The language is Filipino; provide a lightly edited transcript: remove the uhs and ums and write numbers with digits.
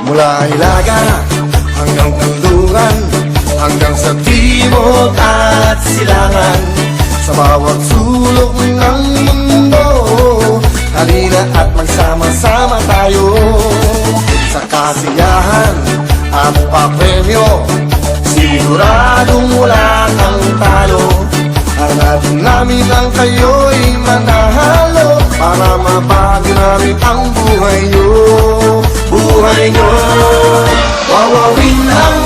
Mula Ilaga hanggang Kanluran, hanggang sa timog at silangan, sa bawat sulok ng mundo, halina at magsama-sama tayo. Sa kasiyahan at papremyo, siguradong wala kang talo. Hanapin namin ang kayo'y manahalo, para mabago namin ang buhay nyo. Buhay nyo, wawawin ang